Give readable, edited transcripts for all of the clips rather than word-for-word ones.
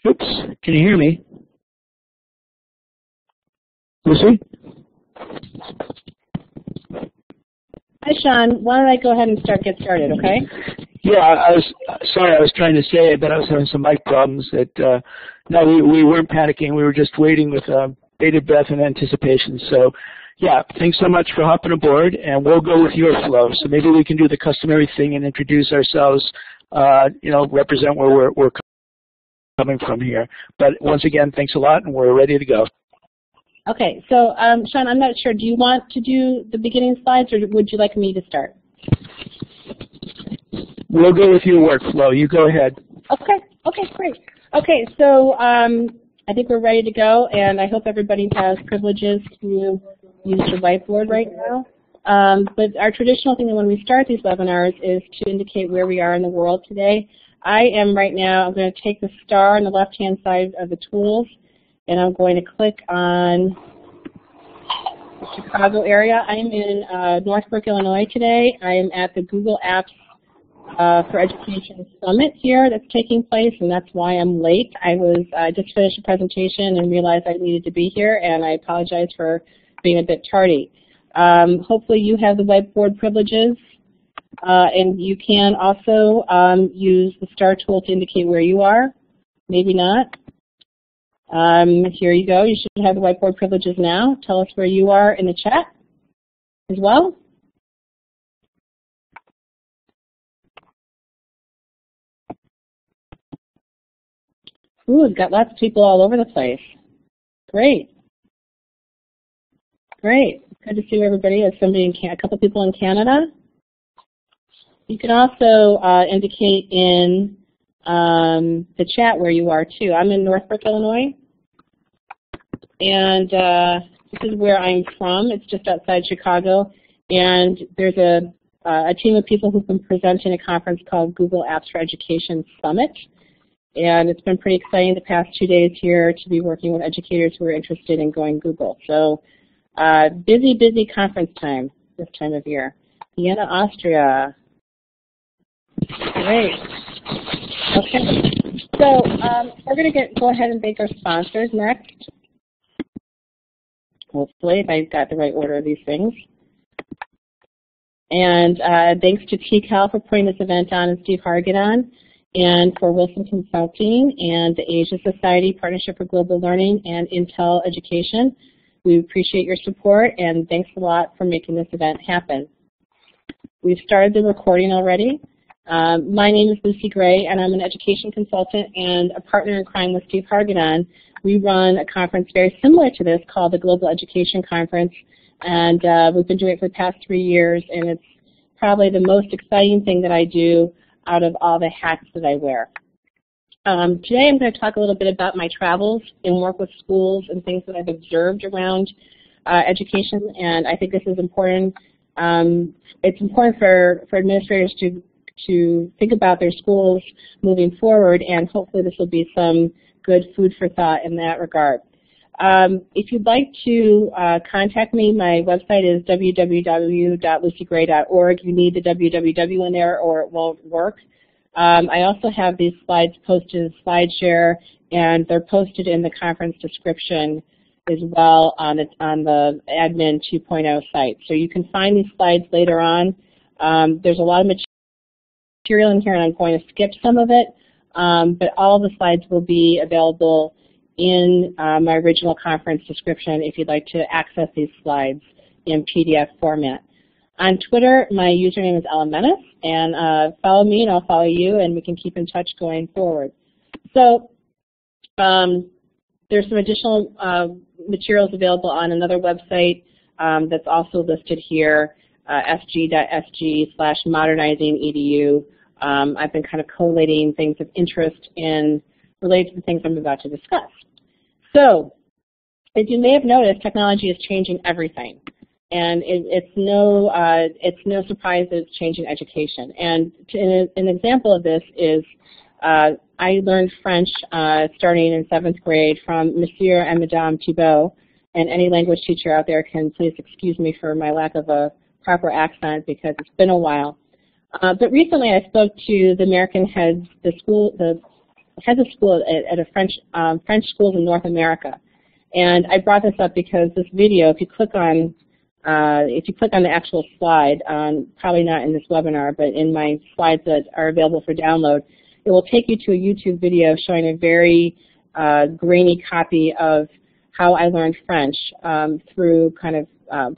Oops, can you hear me? Lucy? Hi, Sean. Why don't I go ahead and get started, okay? Yeah, I was sorry. I was trying to say it, but I was having some mic problems. No, we weren't panicking. We were just waiting with bated breath and anticipation. So, yeah, thanks so much for hopping aboard, and we'll go with your flow. So maybe we can do the customary thing and introduce ourselves. Represent where we're coming from here. But once again, thanks a lot, and we're ready to go. Okay, so Sean, I'm not sure. Do you want to do the beginning slides, or would you like me to start? We'll go with your workflow. You go ahead. Okay, great. Okay, so I think we're ready to go, and I hope everybody has privileges to use the whiteboard right now. But our traditional thing when we start these webinars is to indicate where we are in the world today. I'm going to take the star on the left-hand side of the tools, and I'm going to click on the Chicago area. I'm in Northbrook, Illinois today. I am at the Google Apps for Education Summit here that's taking place, and that's why I'm late. I just finished a presentation and realized I needed to be here, and I apologize for being a bit tardy. Hopefully you have the whiteboard privileges, and you can also use the star tool to indicate where you are. Maybe not. Here you go. You should have the whiteboard privileges now. Tell us where you are in the chat as well. Ooh, we've got lots of people all over the place. Great. Great. Good to see everybody. There's a couple people in Canada. You can also indicate in the chat where you are too. I'm in Northbrook, Illinois, and this is where I'm from. It's just outside Chicago, and there's a team of people who've been presenting a conference called Google Apps for Education Summit, and it's been pretty exciting the past 2 days here to be working with educators who are interested in going Google. So busy conference time this time of year. Vienna, Austria. Great. Okay. So we're going to go ahead and thank our sponsors next. Hopefully, if I've got the right order of these things. And thanks to TCAL for putting this event on and Steve Hargan on, and for Wilson Consulting and the Asia Society Partnership for Global Learning and Intel Education. We appreciate your support, and thanks a lot for making this event happen. We've started the recording already. My name is Lucy Gray, and I'm an education consultant and a partner in crime with Steve Hargan. We run a conference very similar to this called the Global Education Conference, and we've been doing it for the past 3 years, and it's probably the most exciting thing that I do out of all the hats that I wear. Today I'm going to talk a little bit about my travels and work with schools and things that I've observed around education, and I think this is important. It's important for administrators to think about their schools moving forward, and hopefully this will be some good food for thought in that regard. If you'd like to contact me, my website is www.lucygray.org. You need the www in there or it won't work. I also have these slides posted in SlideShare, and they're posted in the conference description as well on the Admin 2.0 site. So you can find these slides later on. There's a lot of material in here, and I'm going to skip some of it, but all the slides will be available in my original conference description if you'd like to access these slides in PDF format. On Twitter, my username is Ella Menace, and follow me and I'll follow you, and we can keep in touch going forward. So there's some additional materials available on another website that's also listed here, sg.sg/modernizing.edu. I've been kind of collating things of interest related to the things I'm about to discuss. So, as you may have noticed, technology is changing everything, and it's no surprise that it's changing education. And an example of this is I learned French starting in 7th grade from Monsieur and Madame Thibault, and any language teacher out there can please excuse me for my lack of a proper accent because it's been a while. But recently I spoke to the American heads, the heads of school at a French schools in North America. And I brought this up because this video, if you click on the actual slide, probably not in this webinar, but in my slides that are available for download, it will take you to a YouTube video showing a very grainy copy of how I learned French through kind of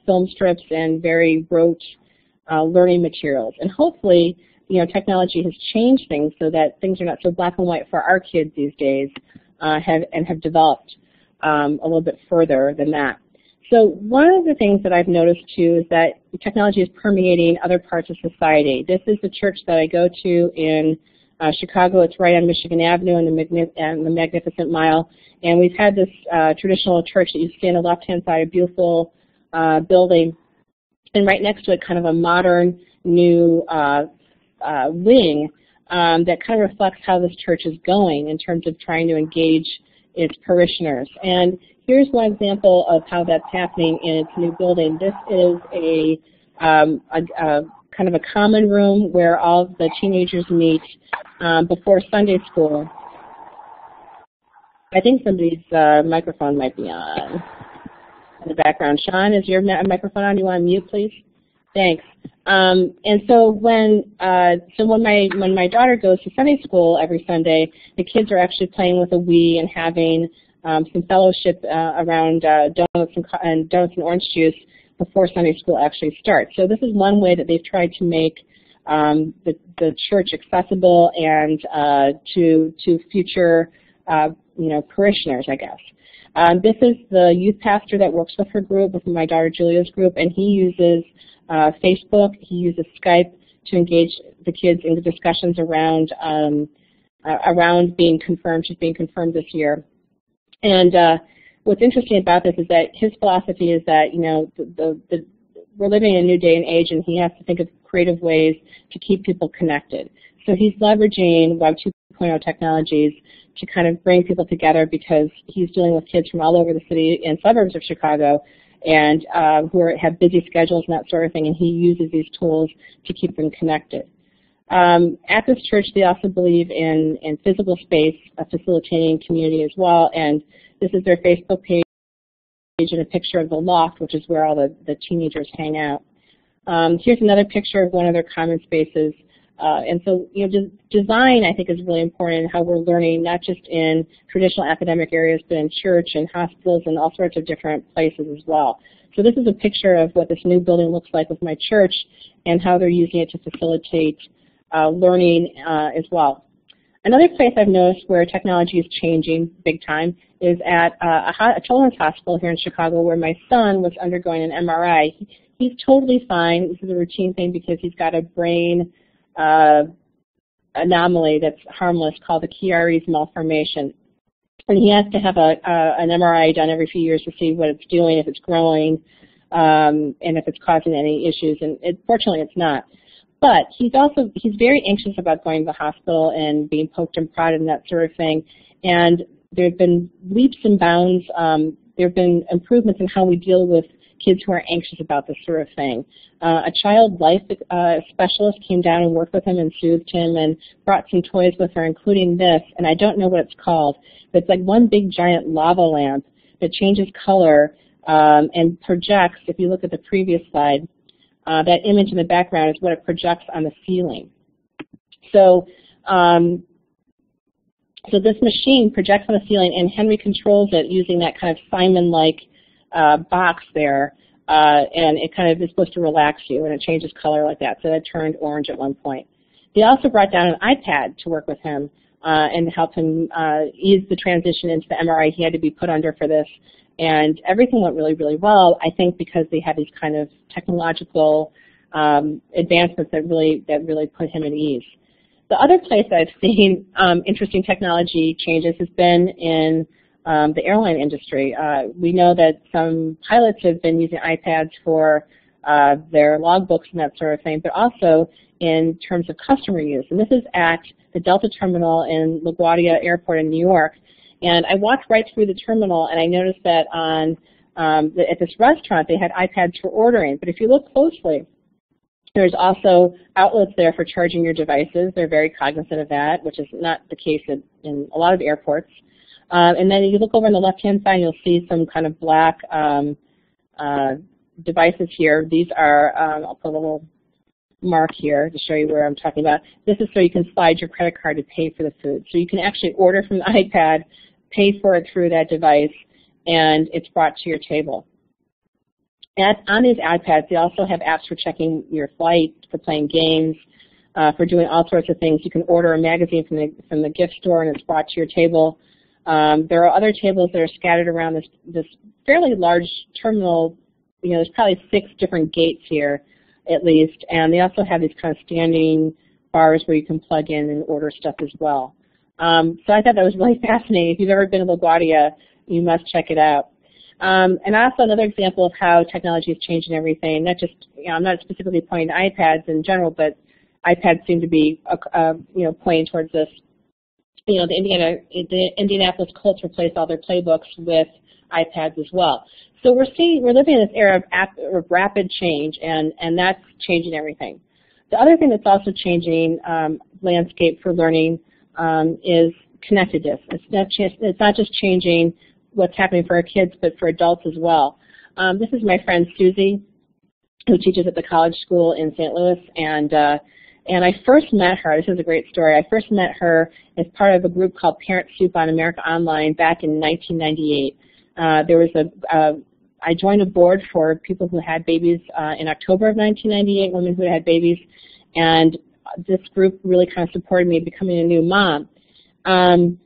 film strips and very rote learning materials. And hopefully, technology has changed things so that things are not so black and white for our kids these days have developed a little bit further than that. So one of the things that I've noticed too is that technology is permeating other parts of society. This is the church that I go to in Chicago. It's right on Michigan Avenue and the Magnificent Mile. And we've had this traditional church that you see on the left-hand side, a beautiful building, and right next to it kind of a modern new wing that kind of reflects how this church is going in terms of trying to engage its parishioners. And here's one example of how that's happening in its new building. This is a kind of a common room where all of the teenagers meet before Sunday school. I think somebody's microphone might be on in the background. Sean, is your microphone on? You want to mute, please? Thanks. And so when my daughter goes to Sunday school every Sunday, the kids are actually playing with a Wii and having some fellowship around donuts and orange juice before Sunday school actually starts. So this is one way that they've tried to make the church accessible and to future parishioners, I guess. This is the youth pastor that works with her group, with my daughter Julia's group, and he uses Facebook. He uses Skype to engage the kids in the discussions around being confirmed. She's being confirmed this year. And what's interesting about this is that his philosophy is that we're living in a new day and age, and he has to think of creative ways to keep people connected. So he's leveraging Web 2.0 technologies to kind of bring people together because he's dealing with kids from all over the city and suburbs of Chicago and who have busy schedules and that sort of thing, and he uses these tools to keep them connected. At this church, they also believe in physical space, facilitating community as well, and this is their Facebook page and a picture of the loft, which is where all the teenagers hang out. Here's another picture of one of their common spaces. And so, design, I think, is really important in how we're learning, not just in traditional academic areas, but in church and hospitals and all sorts of different places as well. So this is a picture of what this new building looks like with my church and how they're using it to facilitate learning as well. Another place I've noticed where technology is changing big time is at a children's hospital here in Chicago where my son was undergoing an MRI. He's totally fine. This is a routine thing because he's got a brain anomaly that's harmless called the Chiari's malformation. And he has to have an MRI done every few years to see what it's doing, if it's growing, and if it's causing any issues. And fortunately, it's not. But he's very anxious about going to the hospital and being poked and prodded and that sort of thing. And there have been leaps and bounds. There have been improvements in how we deal with kids who are anxious about this sort of thing. A child life specialist came down and worked with him and soothed him and brought some toys with her, including this, and I don't know what it's called, but it's like one big giant lava lamp that changes color and projects, if you look at the previous slide, that image in the background is what it projects on the ceiling. So, so this machine projects on the ceiling, and Henry controls it using that kind of Simon-like box there, and it kind of is supposed to relax you, and it changes color like that. So it turned orange at one point. They also brought down an iPad to work with him and help him ease the transition into the MRI he had to be put under for this. And everything went really, really well, I think, because they had these kind of technological advancements that really put him at ease. The other place I've seen interesting technology changes has been in the airline industry. We know that some pilots have been using iPads for their logbooks and that sort of thing, but also in terms of customer use. And this is at the Delta terminal in LaGuardia Airport in New York. And I walked right through the terminal, and I noticed that at this restaurant they had iPads for ordering. But if you look closely, There's also outlets there for charging your devices. They're very cognizant of that, which is not the case in a lot of airports. And then if you look over on the left-hand side, you'll see some kind of black devices here. These are, I'll put a little mark here to show you where I'm talking about. This is so you can slide your credit card to pay for the food. So you can actually order from the iPad, pay for it through that device, and it's brought to your table. On these iPads, they also have apps for checking your flight, for playing games, for doing all sorts of things. You can order a magazine from the gift store, and it's brought to your table. There are other tables that are scattered around this fairly large terminal. You know, there's probably 6 different gates here, at least, and they also have these kind of standing bars where you can plug in and order stuff as well. So I thought that was really fascinating. If you've ever been to LaGuardia, you must check it out. And also another example of how technology is changing everything, not just, you know, I'm not specifically pointing to iPads in general, but iPads seem to be, you know, pointing towards this. You know, the Indianapolis Colts replaced all their playbooks with iPads as well. So we're living in this era of rapid change, and that's changing everything. The other thing that's also changing landscape for learning is connectedness. It's not just changing what's happening for our kids, but for adults as well. This is my friend Susie, who teaches at the college school in St. Louis, and I first met her. This is a great story. I first met her as part of a group called Parent Soup on America Online back in 1998. I joined a board for people who had babies in October of 1998, women who had babies, and this group really kind of supported me becoming a new mom. I'm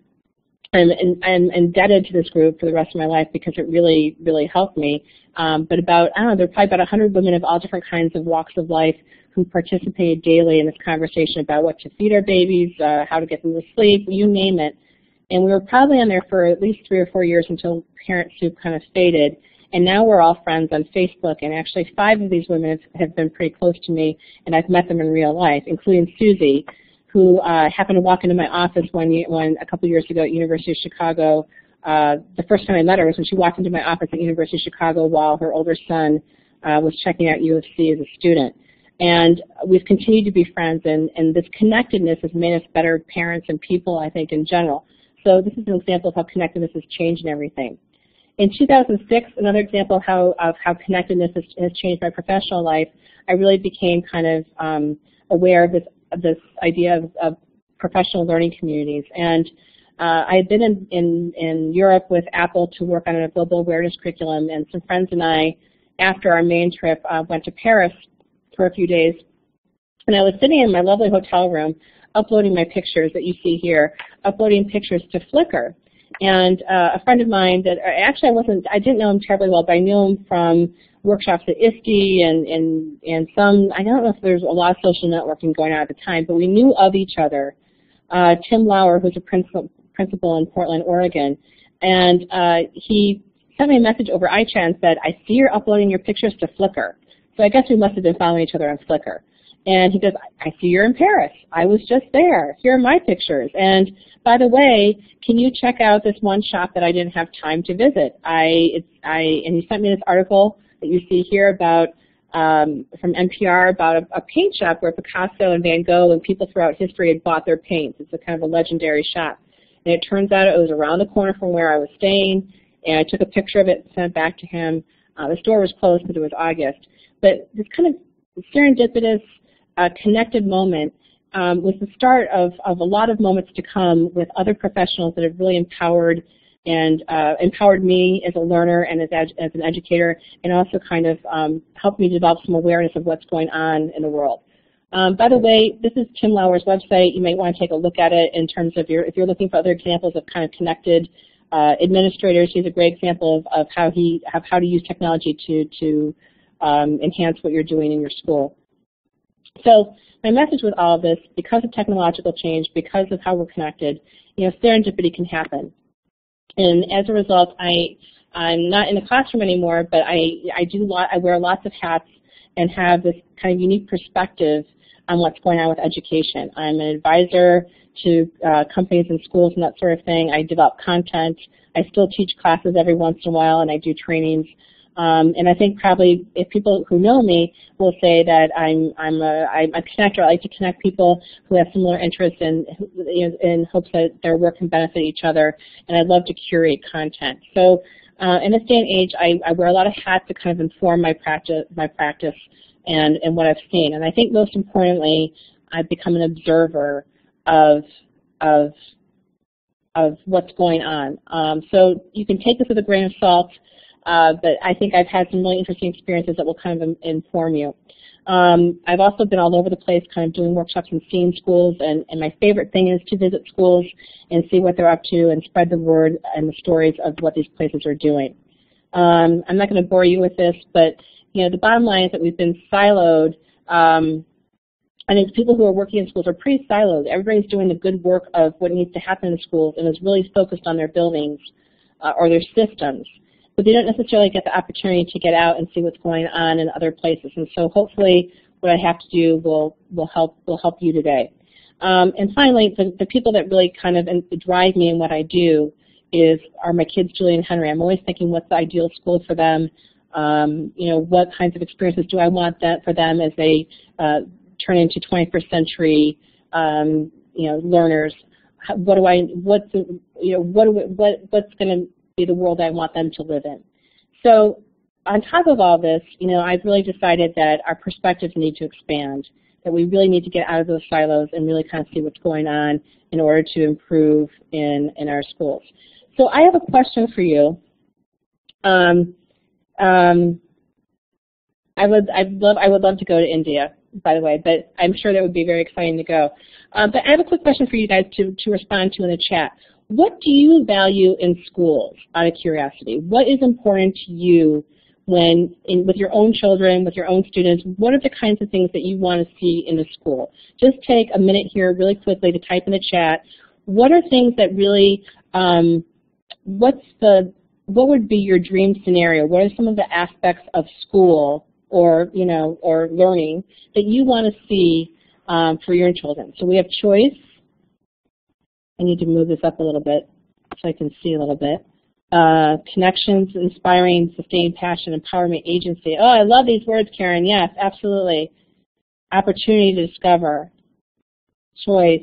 indebted to this group for the rest of my life because it really, really helped me. But about, I don't know, there are probably about 100 women of all different kinds of walks of life who participated daily in this conversation about what to feed our babies, how to get them to sleep, you name it. And we were probably on there for at least 3 or 4 years until Parent Soup kind of faded. And now we're all friends on Facebook, and actually 5 of these women have been pretty close to me, and I've met them in real life, including Susie, who happened to walk into my office a couple years ago at University of Chicago. The first time I met her was when she walked into my office at University of Chicago while her older son was checking out U of C as a student. And we've continued to be friends, and this connectedness has made us better parents and people, I think, in general. So this is an example of how connectedness has changed everything. In 2006, another example of how connectedness has changed my professional life, I really became kind of aware of this idea of professional learning communities. And I had been in Europe with Apple to work on a global awareness curriculum, and some friends and I, after our main trip, went to Paris for a few days. And I was sitting in my lovely hotel room uploading my pictures that you see here, uploading pictures to Flickr. And a friend of mine that actually I didn't know him terribly well, but I knew him from workshops at ISTE and some, I don't know if there's a lot of social networking going on at the time, but we knew of each other. Tim Lauer, who's a principal in Portland, Oregon, and he sent me a message over iChat and said, I see you're uploading your pictures to Flickr. So I guess we must have been following each other on Flickr. And he goes, I see you're in Paris. I was just there. Here are my pictures. And by the way, can you check out this one shop that I didn't have time to visit? And he sent me this article that you see here about from NPR about a paint shop where Picasso and Van Gogh and people throughout history had bought their paints. It's a kind of a legendary shop. And it turns out it was around the corner from where I was staying, and I took a picture of it and sent it back to him. The store was closed because it was August. But this kind of serendipitous, connected moment was the start of a lot of moments to come with other professionals that have really empowered me as a learner and as an educator, and also kind of helped me develop some awareness of what's going on in the world. By the way, this is Tim Lauer's website. You may want to take a look at it in terms of if you're looking for other examples of kind of connected administrators. He's a great example of how to use technology to enhance what you're doing in your school. So my message with all of this, because of technological change, because of how we're connected, serendipity can happen. And as a result, I'm not in the classroom anymore, but I wear lots of hats and have this kind of unique perspective on what's going on with education. I'm an advisor to companies and schools and that sort of thing. I develop content. I still teach classes every once in a while, and I do trainings. And I think probably if people who know me will say that I'm a connector. I like to connect people who have similar interests and in hopes that their work can benefit each other. And I love to curate content. So in this day and age, I wear a lot of hats to kind of inform my practice and what I've seen. And I think most importantly, I've become an observer of what's going on. So you can take this with a grain of salt, but I think I've had some really interesting experiences that will kind of inform you. I've also been all over the place kind of doing workshops and seeing schools, and my favorite thing is to visit schools and see what they're up to and spread the word and the stories of what these places are doing. I'm not going to bore you with this, but the bottom line is that we've been siloed. I think people who are working in schools are pretty siloed. Everybody's doing the good work of what needs to happen in schools and is really focused on their buildings or their systems. But they don't necessarily get the opportunity to get out and see what's going on in other places. And so hopefully what I have to do will help you today. And finally, the people that really kind of drive me in what I do are my kids, Julie and Henry. I'm always thinking, what's the ideal school for them? What kinds of experiences do I want for them as they turn into 21st century, learners? What's going to be the world I want them to live in? So on top of all this, I've really decided that our perspectives need to expand, that we really need to get out of those silos and really kind of see what's going on in order to improve in our schools. So I have a question for you. I would love to go to India, by the way, but I'm sure that would be very exciting to go. But I have a quick question for you guys to respond to in the chat. What do you value in schools, out of curiosity? What is important to you with your own children, with your own students? What are the kinds of things that you want to see in the school? Just take a minute here really quickly to type in the chat. What are things that really, what would be your dream scenario? What are some of the aspects of school or learning that you want to see for your children? So we have choice. I need to move this up a little bit so I can see a little bit. Connections, inspiring, sustained passion, empowerment, agency. Oh, I love these words, Karen. Yes, absolutely. Opportunity to discover. Choice.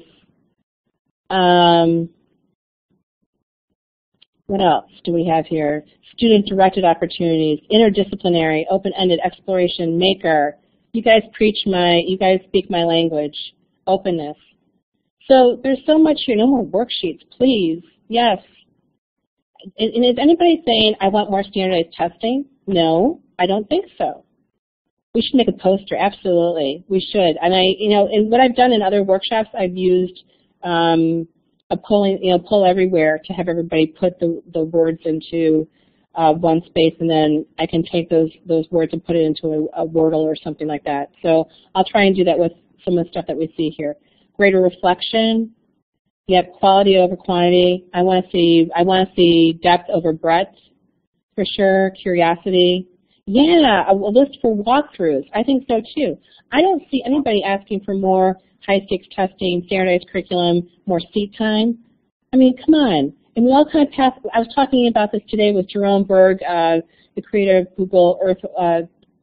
What else do we have here? Student-directed opportunities, interdisciplinary, open-ended exploration, maker. You guys speak my language. Openness. So there's so much here. No more worksheets, please. Yes. And is anybody saying, I want more standardized testing? No, I don't think so. We should make a poster. Absolutely, we should. And and what I've done in other workshops, I've used a poll everywhere to have everybody put the words into one space, and then I can take those words and put it into a Wordle or something like that. So I'll try and do that with some of the stuff that we see here. Greater reflection. Yep, quality over quantity. I want to see depth over breadth, for sure. Curiosity. Yeah, a list for walkthroughs. I think so too. I don't see anybody asking for more high-stakes testing, standardized curriculum, more seat time. I mean, come on. And we all kind of pass. I was talking about this today with Jerome Berg, the creator of Google Earth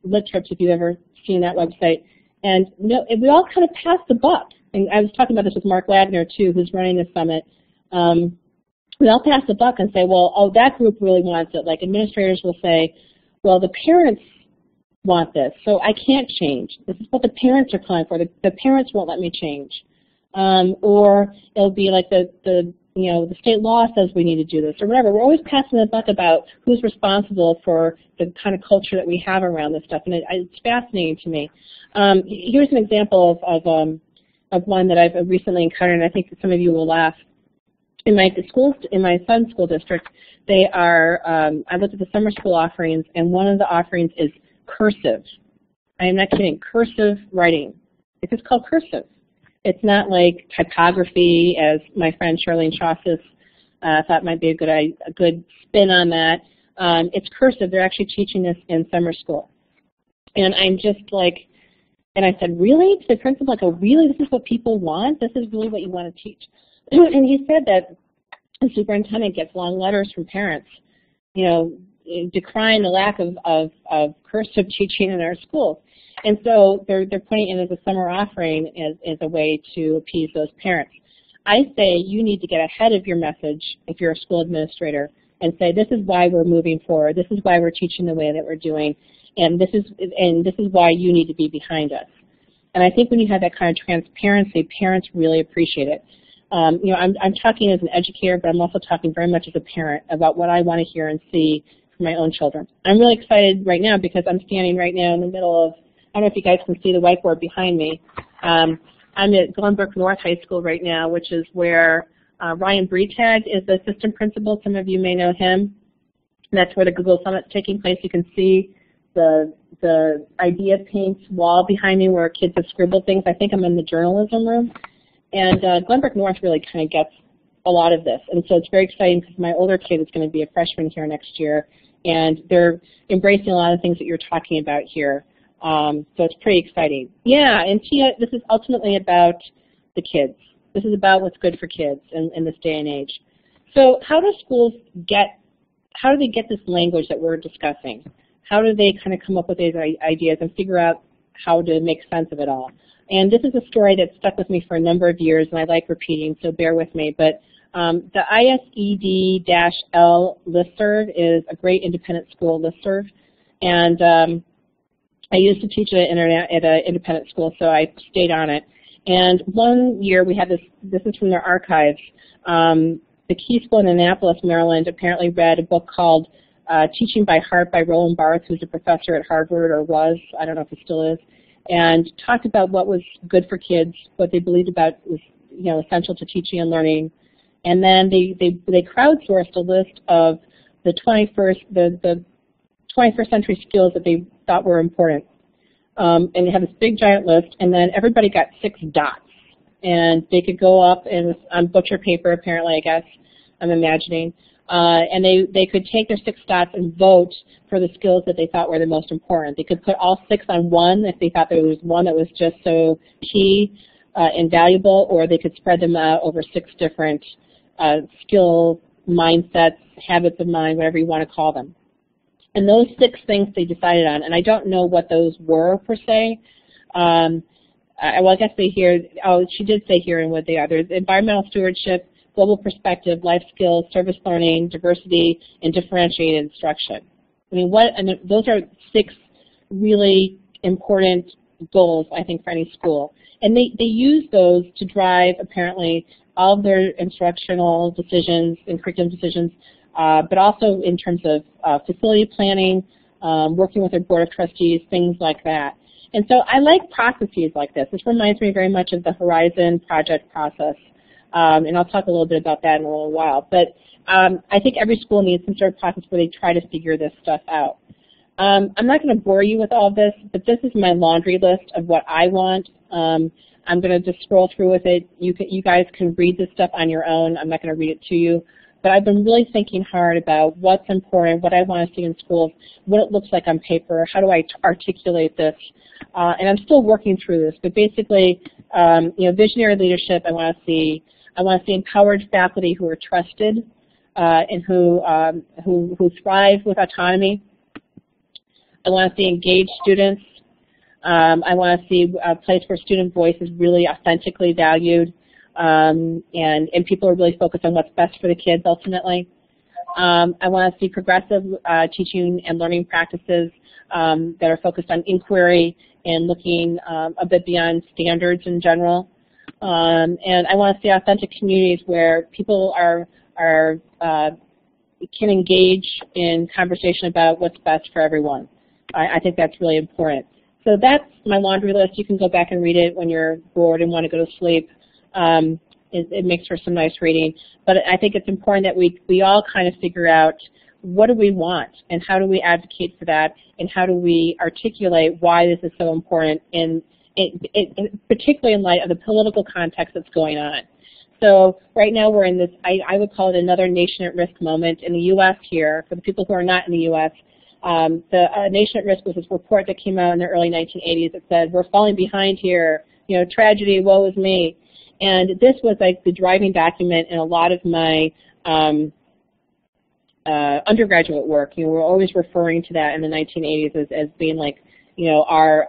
Lit Trips, if you've ever seen that website. And we all kind of pass the buck. And I was talking about this with Mark Ladner, too, who's running the summit. We all pass the buck and say, well, that group really wants it. Like administrators will say, well, the parents want this, so I can't change. This is what the parents are calling for. The parents won't let me change. Or it'll be like the state law says we need to do this or whatever. We're always passing the buck about who's responsible for the kind of culture that we have around this stuff, and it's fascinating to me. Here's an example of one that I've recently encountered, and I think that some of you will laugh. In my son's school district, they are. I looked at the summer school offerings, and one of the offerings is cursive. I am not kidding. Cursive writing. It's just called cursive. It's not like typography, as my friend Charlene Chaucis thought might be a good spin on that. It's cursive. They're actually teaching this in summer school, and I'm just like. And I said, really? To the principal, like, oh, really? This is what people want? This is really what you want to teach? And he said that the superintendent gets long letters from parents, decrying the lack of cursive teaching in our schools. And so they're putting it as a summer offering as a way to appease those parents. I say you need to get ahead of your message if you're a school administrator and say, this is why we're moving forward, this is why we're teaching the way that we're doing, and this is why you need to be behind us. And I think when you have that kind of transparency, parents really appreciate it. You know, I'm talking as an educator, but I'm also talking very much as a parent about what I want to hear and see for my own children. I'm really excited right now because I'm standing right now in the middle of, I don't know if you guys can see the whiteboard behind me. I'm at Glenbrook North High School right now, which is where Ryan Breitag is the assistant principal. Some of you may know him. That's where the Google Summit's taking place. You can see the idea paints wall behind me where kids have scribbled things. I think I'm in the journalism room. And Glenbrook North really kind of gets a lot of this. And so it's very exciting because my older kid is going to be a freshman here next year. And they're embracing a lot of things that you're talking about here. So it's pretty exciting. Yeah, and Tia, this is ultimately about the kids. This is about what's good for kids in this day and age. So how do schools how do they get this language that we're discussing? How do they kind of come up with these ideas and figure out how to make sense of it all? And this is a story that stuck with me for a number of years, and I like repeating, so bear with me. But the ISED-L listserv is a great independent school listserv. And I used to teach at an independent school, so I stayed on it. And one year we had this is from their archives. The Key School in Annapolis, Maryland, apparently read a book called Teaching by Heart by Roland Barthes, who's a professor at Harvard, or was, I don't know if he still is, and talked about what was good for kids, what they believed about was essential to teaching and learning. And then they crowdsourced a list of the 21st century skills that they thought were important. And they had this big giant list, and then everybody got 6 dots. And they could go up and on butcher paper, apparently, I guess, I'm imagining. And they could take their 6 dots and vote for the skills that they thought were the most important. They could put all 6 on one if they thought there was one that was just so key and valuable, or they could spread them out over 6 different skill mindsets, habits of mind, whatever you want to call them. And those 6 things they decided on, and I don't know what those were per se. Well, I guess she did say here and what they are. There's environmental stewardship, global perspective, life skills, service learning, diversity, and differentiated instruction. I mean, those are 6 really important goals, I think, for any school. And they use those to drive, apparently, all of their instructional decisions and curriculum decisions, but also in terms of facility planning, working with their board of trustees, things like that. And so I like processes like this. This reminds me very much of the Horizon project process. And I'll talk a little bit about that in a little while. But I think every school needs some sort of process where they try to figure this stuff out. I'm not going to bore you with all this, but this is my laundry list of what I want. I'm going to just scroll through with it. You guys can read this stuff on your own. I'm not going to read it to you. But I've been really thinking hard about what's important, what I want to see in schools, what it looks like on paper, how do I articulate this. And I'm still working through this. But basically, visionary leadership, I want to see empowered faculty who are trusted and who thrive with autonomy. I want to see engaged students. I want to see a place where student voice is really authentically valued, and people are really focused on what's best for the kids ultimately. I want to see progressive teaching and learning practices that are focused on inquiry and looking a bit beyond standards in general. And I want to see authentic communities where people can engage in conversation about what's best for everyone. I think that's really important. So that's my laundry list. You can go back and read it when you're bored and want to go to sleep. It makes for some nice reading. But I think it's important that we all kind of figure out what do we want and how do we advocate for that and how do we articulate why this is so important, particularly in light of the political context that's going on. So right now we're in this, I would call it another nation at risk moment in the U.S. here. For the people who are not in the U.S., the Nation at Risk was this report that came out in the early 1980s that said, we're falling behind here, tragedy, woe is me. And this was like the driving document in a lot of my undergraduate work. We're always referring to that in the 1980s as being like, our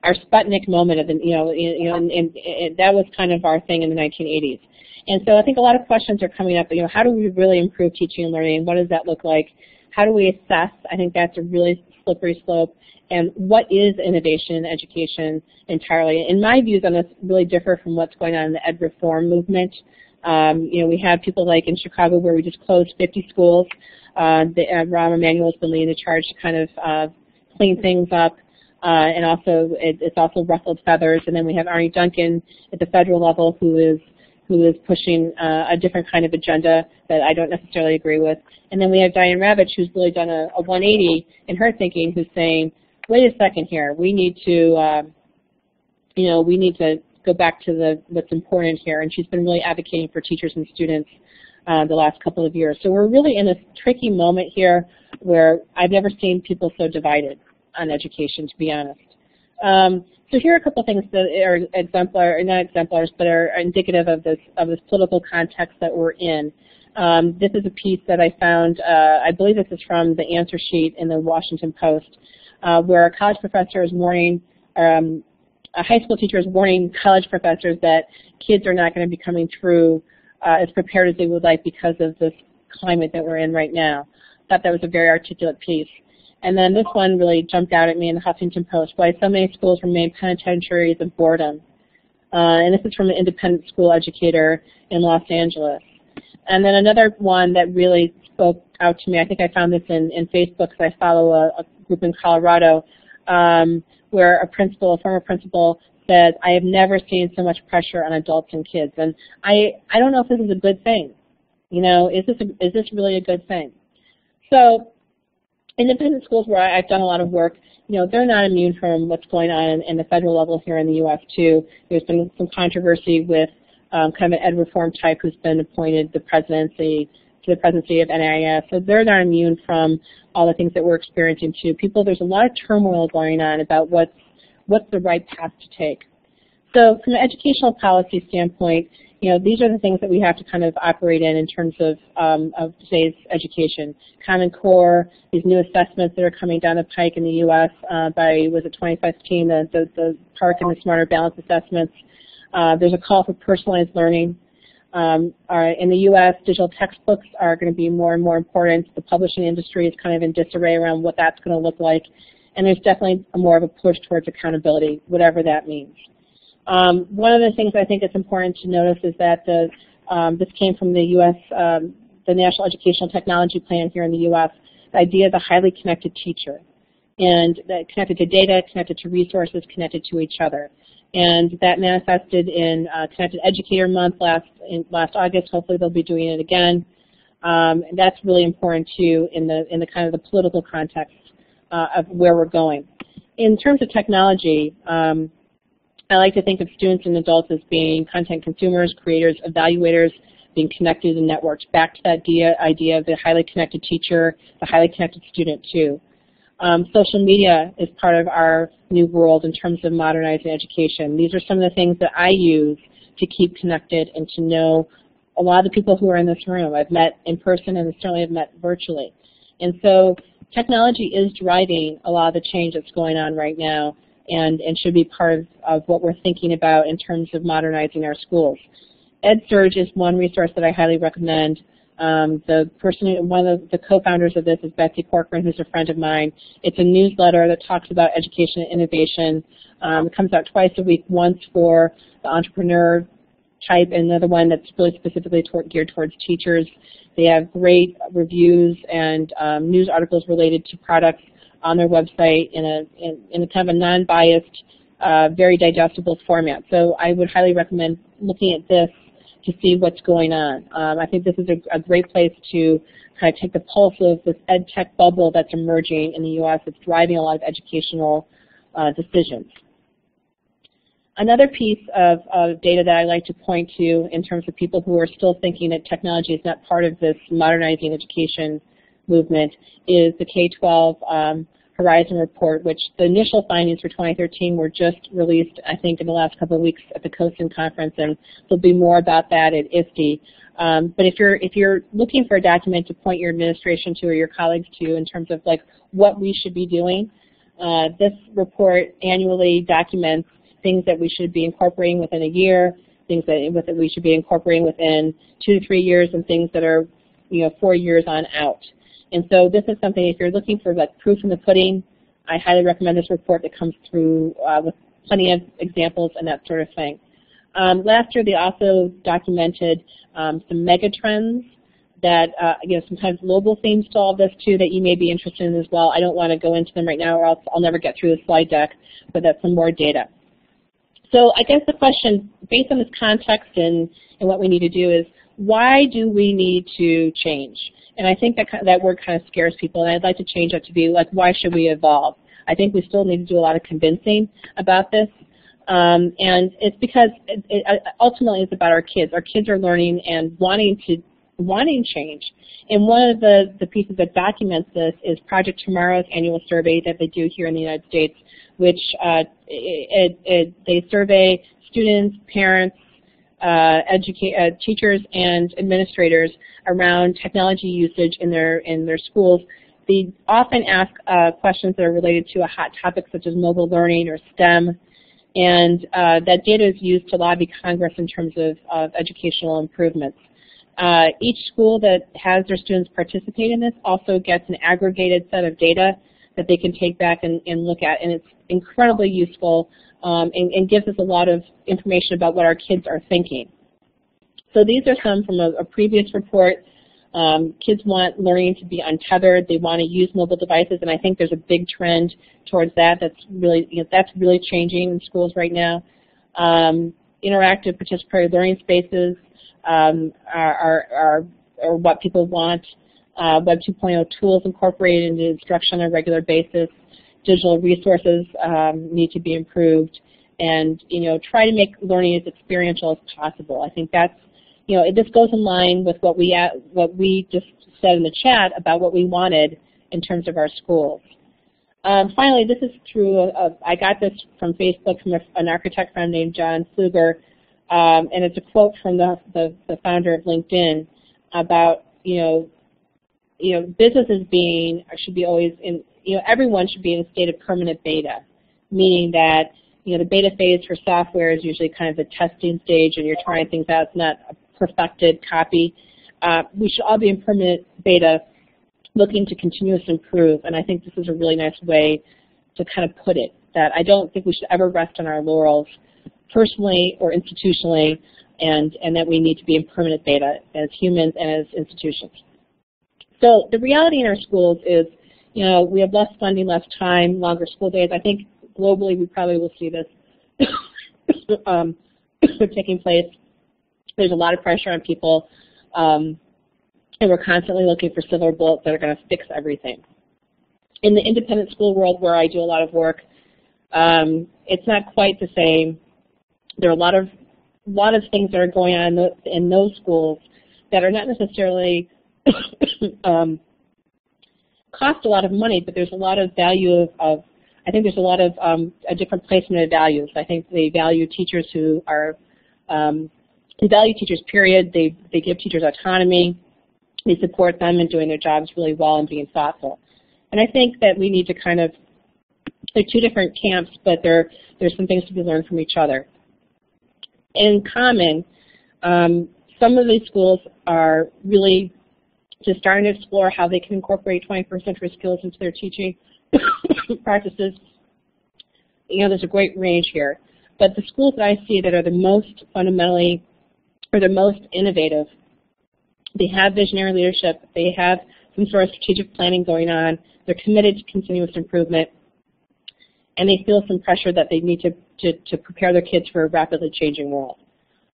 Sputnik moment of the, and that was kind of our thing in the 1980s. And so I think a lot of questions are coming up. How do we really improve teaching and learning? What does that look like? How do we assess? I think that's a really slippery slope. And what is innovation in education entirely? And my views on this really differ from what's going on in the ed reform movement. We have people like in Chicago where we just closed 50 schools. Rahm Emanuel's been leading the charge to kind of clean things up. And also, it's also ruffled feathers. And then we have Arne Duncan at the federal level who is pushing a different kind of agenda that I don't necessarily agree with. And then we have Diane Ravitch, who's really done a 180 in her thinking, who's saying, wait a second here, we need to, we need to go back to what's important here. And she's been really advocating for teachers and students the last couple of years. So we're really in a tricky moment here where I've never seen people so divided on education, to be honest. So here are a couple of things that are not exemplars, but are indicative of this political context that we're in. This is a piece that I found, I believe this is from the answer sheet in the Washington Post, where a college professor is warning, a high school teacher is warning college professors that kids are not going to be coming through as prepared as they would like because of this climate that we're in right now. I thought that was a very articulate piece. And then this one really jumped out at me in the Huffington Post, why so many schools remain penitentiaries of boredom. And this is from an independent school educator in Los Angeles. And then another one that really spoke out to me, I think I found this in Facebook because I follow a group in Colorado, where a former principal said, I have never seen so much pressure on adults and kids. And I don't know if this is a good thing. Is this really a good thing? So independent schools where I've done a lot of work, they're not immune from what's going on in the federal level here in the U.S. too. There's been some controversy with kind of an ed reform type who's been appointed to the presidency of NIS. So they're not immune from all the things that we're experiencing too. There's a lot of turmoil going on about what's the right path to take. So from an educational policy standpoint, these are the things that we have to kind of operate in terms of today's education. Common Core, these new assessments that are coming down the pike in the U.S. By, was it 2015, the PARC and the Smarter Balance assessments. There's a call for personalized learning. In the U.S., digital textbooks are going to be more and more important. The publishing industry is kind of in disarray around what that's going to look like. And there's definitely more of a push towards accountability, whatever that means. One of the things I think it's important to notice is that this came from the U.S., the National Educational Technology Plan here in the U.S., the idea of a highly connected teacher, and that connected to data, connected to resources, connected to each other. And that manifested in Connected Educator Month last August. Hopefully they'll be doing it again. And that's really important too in the kind of the political context of where we're going. In terms of technology, I like to think of students and adults as being content consumers, creators, evaluators, being connected and networked. Back to that idea of the highly connected teacher, the highly connected student too. Social media is part of our new world in terms of modernizing education. These are some of the things that I use to keep connected and to know a lot of the people who are in this room. I've met in person and certainly have met virtually. And so technology is driving a lot of the change that's going on right now and should be part of what we're thinking about in terms of modernizing our schools. EdSurge is one resource that I highly recommend. One of the co-founders of this is Betsy Corcoran, who's a friend of mine. It's a newsletter that talks about education and innovation. It comes out twice a week, once for the entrepreneur type and another one that's really specifically geared towards teachers. They have great reviews and news articles related to products on their website in a kind of a non-biased, very digestible format. So I would highly recommend looking at this to see what's going on. I think this is a great place to kind of take the pulse of this ed tech bubble that's emerging in the U.S. It's driving a lot of educational decisions. Another piece of data that I like to point to in terms of people who are still thinking that technology is not part of this modernizing education movement is the K-12 Horizon report, which the initial findings for 2013 were just released, I think, in the last couple of weeks at the COSIN conference, and there'll be more about that at ISTE. But if you're looking for a document to point your administration to or your colleagues to in terms of like what we should be doing, this report annually documents things that we should be incorporating within a year, things that we should be incorporating within 2 to 3 years, and things that are 4 years on out. And so this is something, if you're looking for like proof in the pudding, I highly recommend this report that comes through with plenty of examples and that sort of thing. Last year, they also documented some mega trends that, sometimes global themes to all this too that you may be interested in as well. I don't want to go into them right now or else I'll never get through the slide deck, but that's some more data. So I guess the question, based on this context and what we need to do is, why do we need to change? And I think that word kind of scares people, and I'd like to change that to be like, why should we evolve? I think we still need to do a lot of convincing about this. And it's because ultimately it's about our kids. Our kids are learning and wanting change. And one of the pieces that documents this is Project Tomorrow's annual survey that they do here in the United States, which they survey students, parents, teachers, and administrators around technology usage in their schools. They often ask questions that are related to a hot topic such as mobile learning or STEM, and that data is used to lobby Congress in terms of educational improvements. Each school that has their students participate in this also gets an aggregated set of data that they can take back and look at, and it's incredibly useful and gives us a lot of information about what our kids are thinking. So these are some from a previous report. Kids want learning to be untethered. They want to use mobile devices, and I think there's a big trend towards that. That's really changing in schools right now. Interactive participatory learning spaces are what people want. Web 2.0 tools incorporated into instruction on a regular basis. Digital resources need to be improved, and try to make learning as experiential as possible. I think that's this goes in line with what we just said in the chat about what we wanted in terms of our schools. Finally, this is true. I got this from Facebook from an architect friend named John Fluger, and it's a quote from the founder of LinkedIn about businesses should be always in. Everyone should be in a state of permanent beta, meaning that the beta phase for software is usually kind of the testing stage, and you're trying things out. It's not a perfected copy. We should all be in permanent beta, looking to continuously improve. And I think this is a really nice way to kind of put it. That I don't think we should ever rest on our laurels, personally or institutionally, and that we need to be in permanent beta as humans and as institutions. So the reality in our schools is, we have less funding, less time, longer school days. I think globally we probably will see this taking place. There's a lot of pressure on people, and we're constantly looking for silver bullets that are going to fix everything. In the independent school world where I do a lot of work, it's not quite the same. There are a lot of things that are going on in those schools that are not necessarily cost a lot of money, but there's a lot of value I think there's a lot of a different placement of values. I think they value teachers who are, they value teachers, period. They give teachers autonomy. They support them in doing their jobs really well and being thoughtful. And I think that we need to kind of, they're two different camps, but there's some things to be learned from each other. In common, some of these schools are really just starting to explore how they can incorporate 21st century skills into their teaching practices. There's a great range here. But the schools that I see that are the most fundamentally, or the most innovative, they have visionary leadership, they have some sort of strategic planning going on, they're committed to continuous improvement, and they feel some pressure that they need to prepare their kids for a rapidly changing world.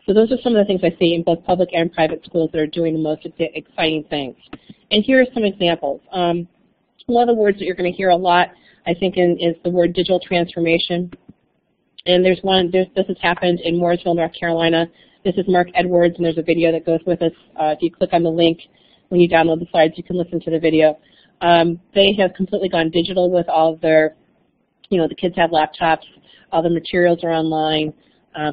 So those are some of the things I see in both public and private schools that are doing the most exciting things. And here are some examples. One of the words that you're going to hear a lot, I think, is the word digital transformation. And this has happened in Mooresville, North Carolina. This is Mark Edwards, and there's a video that goes with us. If you click on the link when you download the slides, you can listen to the video. They have completely gone digital with all of their, the kids have laptops, all the materials are online.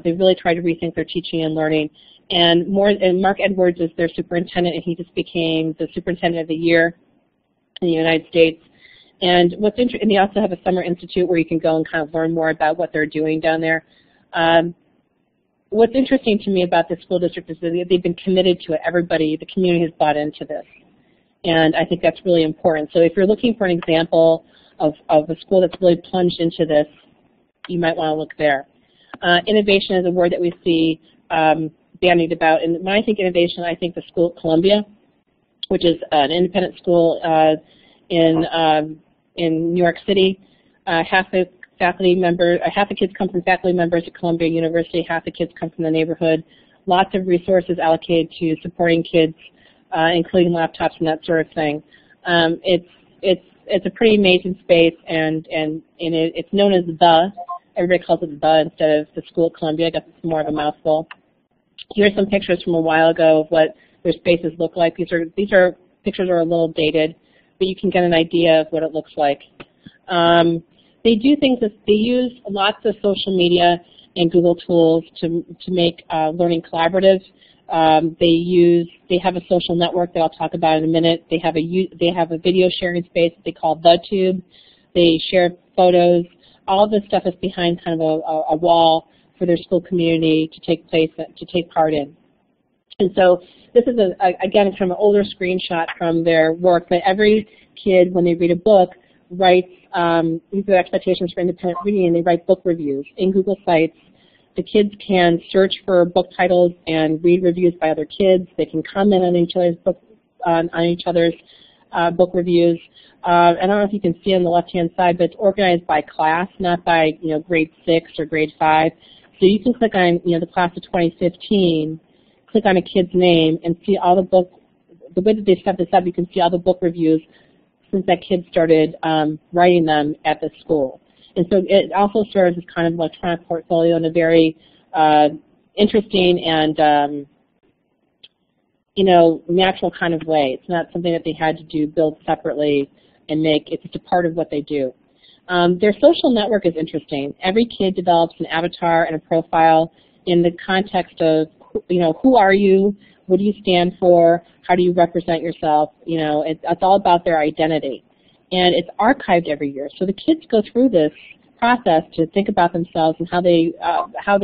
They've really tried to rethink their teaching and learning. And Mark Edwards is their superintendent, and he just became the superintendent of the year in the United States. And and they also have a summer institute where you can go and kind of learn more about what they're doing down there. What's interesting to me about this school district is that they've been committed to it. Everybody, the community has bought into this. And I think that's really important. So if you're looking for an example of a school that's really plunged into this, you might want to look there. Innovation is a word that we see bandied about. And when I think innovation, I think the School at Columbia, which is an independent school in New York City. Half the kids come from faculty members at Columbia University, half the kids come from the neighborhood. Lots of resources allocated to supporting kids, including laptops and that sort of thing. It's a pretty amazing space, and it's known as the. Everybody calls it the instead of the School at Columbia. I guess it's more of a mouthful. Here's some pictures from a while ago of what their spaces look like. These pictures are a little dated, but you can get an idea of what it looks like. They do things that they use lots of social media and Google tools to make learning collaborative. They have a social network that I'll talk about in a minute. They have a video sharing space that they call the Tube. They share photos. All of this stuff is behind kind of a wall for their school community to take part in. And so this is again from an older screenshot from their work. But every kid, when they read a book, writes these are expectations for independent reading, and they write book reviews in Google Sites. The kids can search for book titles and read reviews by other kids. They can comment on each other's book reviews. I don't know if you can see on the left-hand side, but it's organized by class, not by grade 6 or grade 5. So you can click on the class of 2015, click on a kid's name, and see all the book. The way that they set this up, you can see all the book reviews since that kid started writing them at the school. And so it also serves as kind of an electronic portfolio in a very interesting and natural kind of way. It's not something that they had to build separately and make. It's just a part of what they do. Their social network is interesting. Every kid develops an avatar and a profile in the context of, who are you? What do you stand for? How do you represent yourself? It's all about their identity. And it's archived every year. So the kids go through this process to think about themselves and how they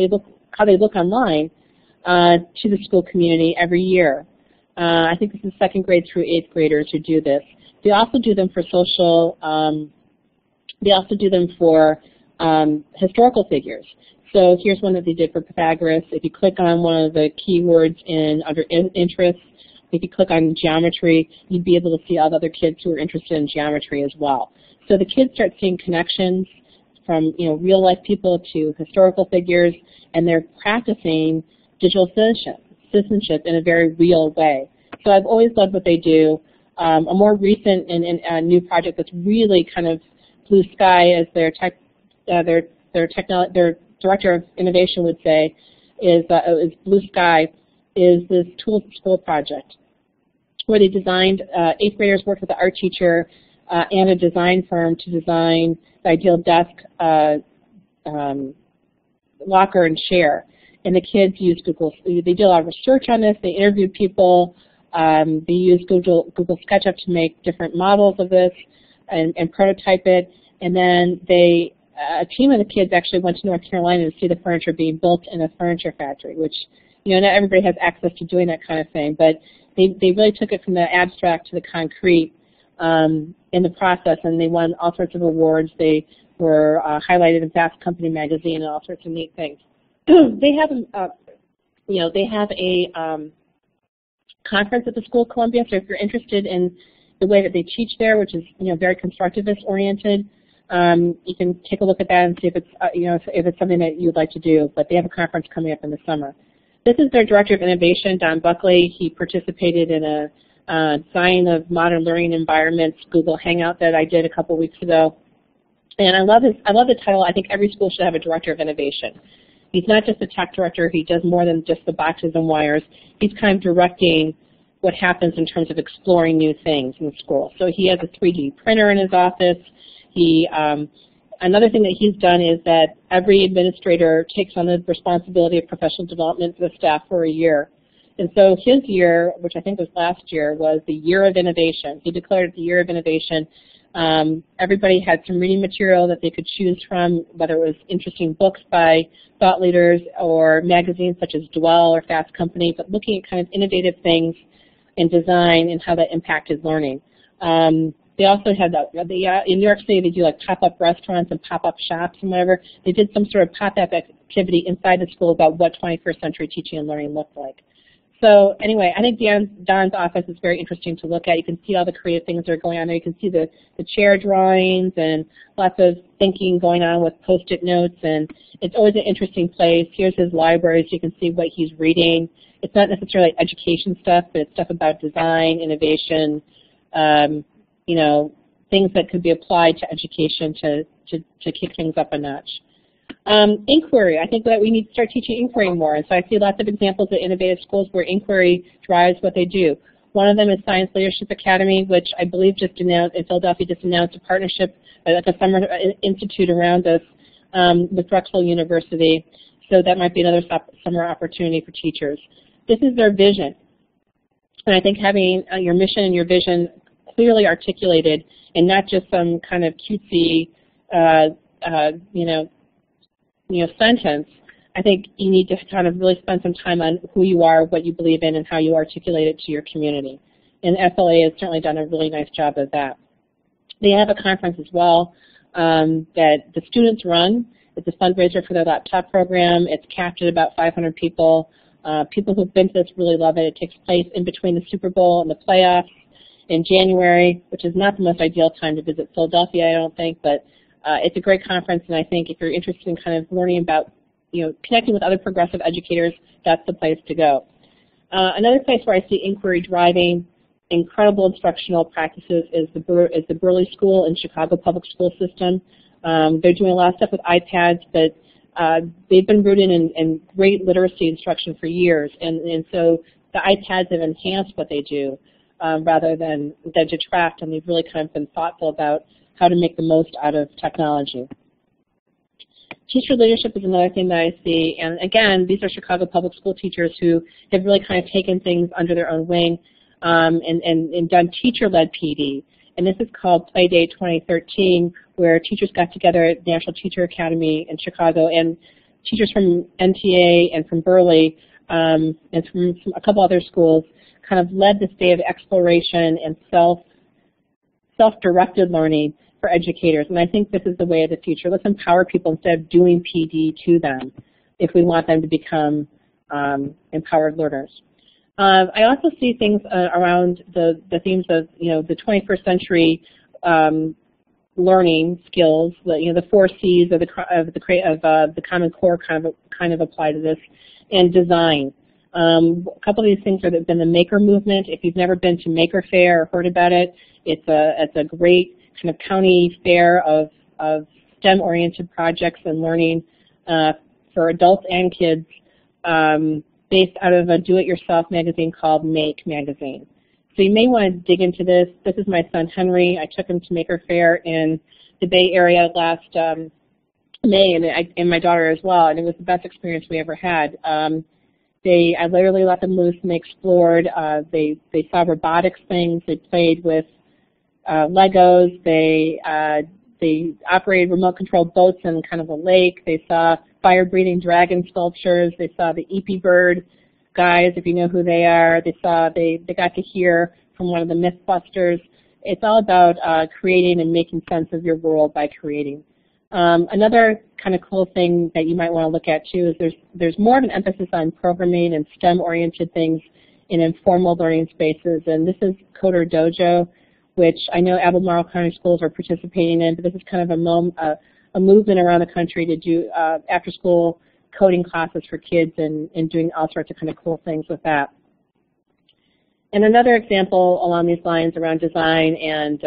look online to the school community every year. I think this is 2nd grade through 8th graders who do this. They also do them for social. They also do them for historical figures. So here's one that they did for Pythagoras. If you click on one of the keywords under interests, if you click on geometry, you'd be able to see all the other kids who are interested in geometry as well. So the kids start seeing connections from real life people to historical figures, and they're practicing digital citizenship in a very real way. So I've always loved what they do. A more recent and new project that's really kind of blue sky, as their director of innovation would say, is blue sky, is this Tools for School project, where they designed 8th graders worked with an art teacher and a design firm to design the ideal desk, locker, and chair. And the kids used Google. They did a lot of research on this. They interviewed people. They used Google SketchUp to make different models of this and prototype it. And then a team of the kids actually went to North Carolina to see the furniture being built in a furniture factory, which, not everybody has access to doing that kind of thing. But they really took it from the abstract to the concrete in the process, and they won all sorts of awards. They were highlighted in Fast Company magazine and all sorts of neat things. They have a conference at the School of Columbia. So if you're interested in the way that they teach there, which is very constructivist oriented, you can take a look at that and see if it's if it's something that you'd like to do. But they have a conference coming up in the summer. This is their director of innovation, Don Buckley. He participated in a design of modern learning environments Google Hangout that I did a couple weeks ago. And I love the title. I think every school should have a director of innovation. He's not just a tech director. He does more than just the boxes and wires. He's kind of directing what happens in terms of exploring new things in school. So he has a 3D printer in his office. Another thing that he's done is that every administrator takes on the responsibility of professional development for the staff for a year. And so his year, which I think was last year, was the Year of Innovation. He declared it the Year of Innovation. Everybody had some reading material that they could choose from, whether it was interesting books by thought leaders or magazines such as Dwell or Fast Company, but looking at kind of innovative things in design and how that impacted learning. They also had in New York City, they do like pop-up restaurants and pop-up shops and whatever. They did some sort of pop-up activity inside the school about what 21st century teaching and learning looked like. So anyway, I think Don's office is very interesting to look at. You can see all the creative things that are going on there. You can see the chair drawings and lots of thinking going on with Post-it notes, and it's always an interesting place. Here's his library, so you can see what he's reading. It's not necessarily education stuff, but it's stuff about design, innovation, you know, things that could be applied to education to kick things up a notch. Inquiry, I think that we need to start teaching inquiry more, and so I see lots of examples of innovative schools where inquiry drives what they do. One of them is Science Leadership Academy, which I believe just announced, in Philadelphia just announced a partnership, like a summer institute around this with Drexel University, so that might be another summer opportunity for teachers. This is their vision, and I think having your mission and your vision clearly articulated and not just some kind of cutesy, sentence. I think you need to kind of really spend some time on who you are, what you believe in, and how you articulate it to your community. And FLA has certainly done a really nice job of that. They have a conference as well that the students run. It's a fundraiser for their laptop program. It's capped at about 500 people. People who've been to this really love it. It takes place in between the Super Bowl and the playoffs in January, which is not the most ideal time to visit Philadelphia, I don't think, but it's a great conference, and I think if you're interested in kind of learning about, connecting with other progressive educators, that's the place to go. Another place where I see inquiry driving incredible instructional practices is the Burley School in Chicago Public School System. They're doing a lot of stuff with iPads, but they've been rooted in great literacy instruction for years, and so the iPads have enhanced what they do rather than detract, and they've really kind of been thoughtful about how to make the most out of technology. Teacher leadership is another thing that I see, and again, these are Chicago public school teachers who have really kind of taken things under their own wing and done teacher-led PD. And this is called Playdate 2013, where teachers got together at National Teacher Academy in Chicago, and teachers from NTA and from Burley and from a couple other schools kind of led this day of exploration and self-directed learning for educators, and I think this is the way of the future. Let's empower people instead of doing PD to them if we want them to become empowered learners. I also see things around the themes of the 21st century learning skills. The 4 C's of the Common Core kind of apply to this, and design. A couple of these things have been the maker movement. If you've never been to Maker Fair or heard about it, it's a great kind of county fair of STEM-oriented projects and learning for adults and kids, based out of a do-it-yourself magazine called Make Magazine. So you may want to dig into this. This is my son Henry. I took him to Maker Fair in the Bay Area last May, and my daughter as well, and it was the best experience we ever had. I literally let them loose and they explored. They saw robotics things. They played with Legos. They operated remote-controlled boats in kind of a lake. They saw fire-breathing dragon sculptures. They saw the Eepy Bird guys, if you know who they are. They got to hear from one of the Mythbusters. It's all about creating and making sense of your world by creating. Another kind of cool thing that you might want to look at too is there's more of an emphasis on programming and STEM-oriented things in informal learning spaces, and this is Coder Dojo, which I know Albemarle County schools are participating in, but this is kind of a movement around the country to do after-school coding classes for kids and doing all sorts of kind of cool things with that. And another example along these lines around design and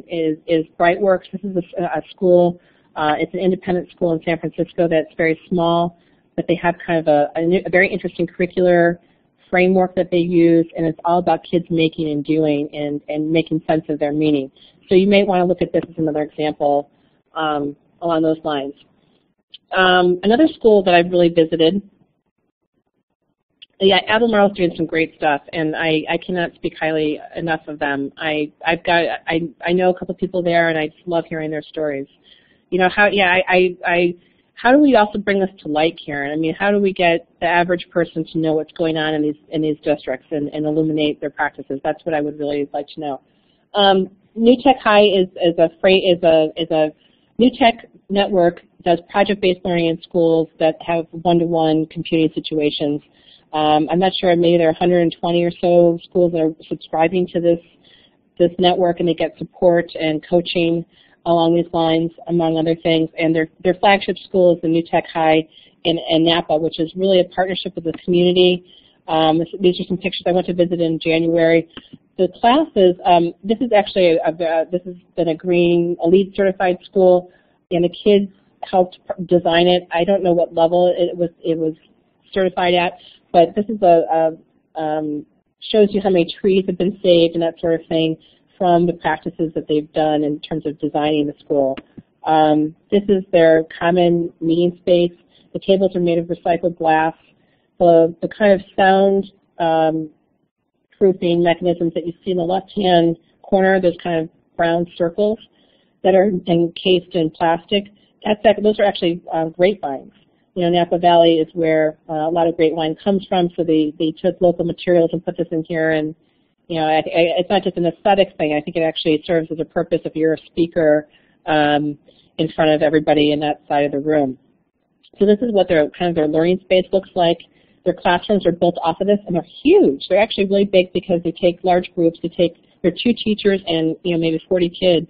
is Brightworks. This is a school. It's an independent school in San Francisco that's very small, but they have kind of a very interesting curricular framework that they use, and it's all about kids making and doing and making sense of their meaning. So you may want to look at this as another example along those lines. Another school that I've really visited, yeah, Albemarle's doing some great stuff, and I cannot speak highly enough of them. I know a couple people there, and I just love hearing their stories. You know, how do we also bring this to light, Karen? I mean, how do we get the average person to know what's going on in these districts and illuminate their practices? That's what I would really like to know. New Tech High is a New Tech network, does project-based learning in schools that have one-to-one computing situations. I'm not sure, maybe there are 120 or so schools that are subscribing to this network, and they get support and coaching along these lines, among other things. And their flagship school is the New Tech High in Napa, which is really a partnership with the community. These are some pictures I went to visit in January. The classes, this is actually this has been a LEED certified school, and the kids helped design it. I don't know what level it was certified at, but this is shows you how many trees have been saved and that sort of thing from the practices that they've done in terms of designing the school. This is their common meeting space. The tables are made of recycled glass. The kind of sound proofing mechanisms that you see in the left-hand corner, those kind of brown circles that are encased in plastic, those are actually grapevines. You know, Napa Valley is where a lot of grapevine comes from, so they took local materials and put this in here. And you know, it's not just an aesthetics thing. I think it actually serves as a purpose if you're a speaker in front of everybody in that side of the room. So this is what their learning space looks like. Their classrooms are built off of this, and they're huge. They're actually really big because they take large groups. There are 2 teachers and maybe 40 kids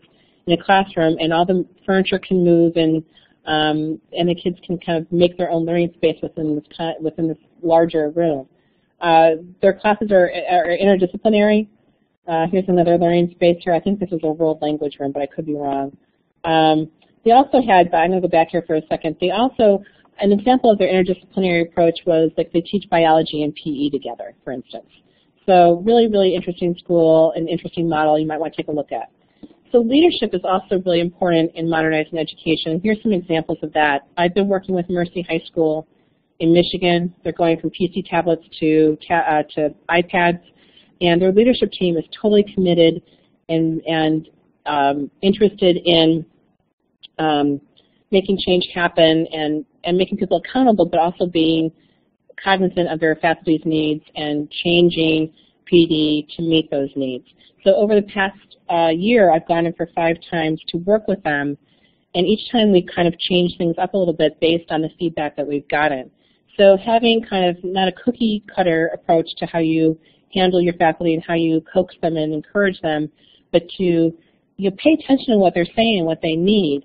in a classroom, and all the furniture can move, and the kids can kind of make their own learning space within this larger room. Their classes are interdisciplinary. Here's another learning space here. I think this is a world language room, but I could be wrong. They also had, but I'm going to go back here for a second. They also, an example of their interdisciplinary approach was like they teach biology and PE together, for instance. So really, really interesting school, an interesting model you might want to take a look at. So leadership is also really important in modernizing education. Here's some examples of that. I've been working with Mercy High School in Michigan. They're going from PC tablets to iPads, and their leadership team is totally committed and interested in making change happen and making people accountable, but also being cognizant of their faculty's needs and changing PD to meet those needs. So over the past year, I've gone in for 5 times to work with them, and each time we kind of change things up a little bit based on the feedback that we've gotten. So having kind of not a cookie cutter approach to how you handle your faculty and how you coax them and encourage them, but to pay attention to what they're saying and what they need.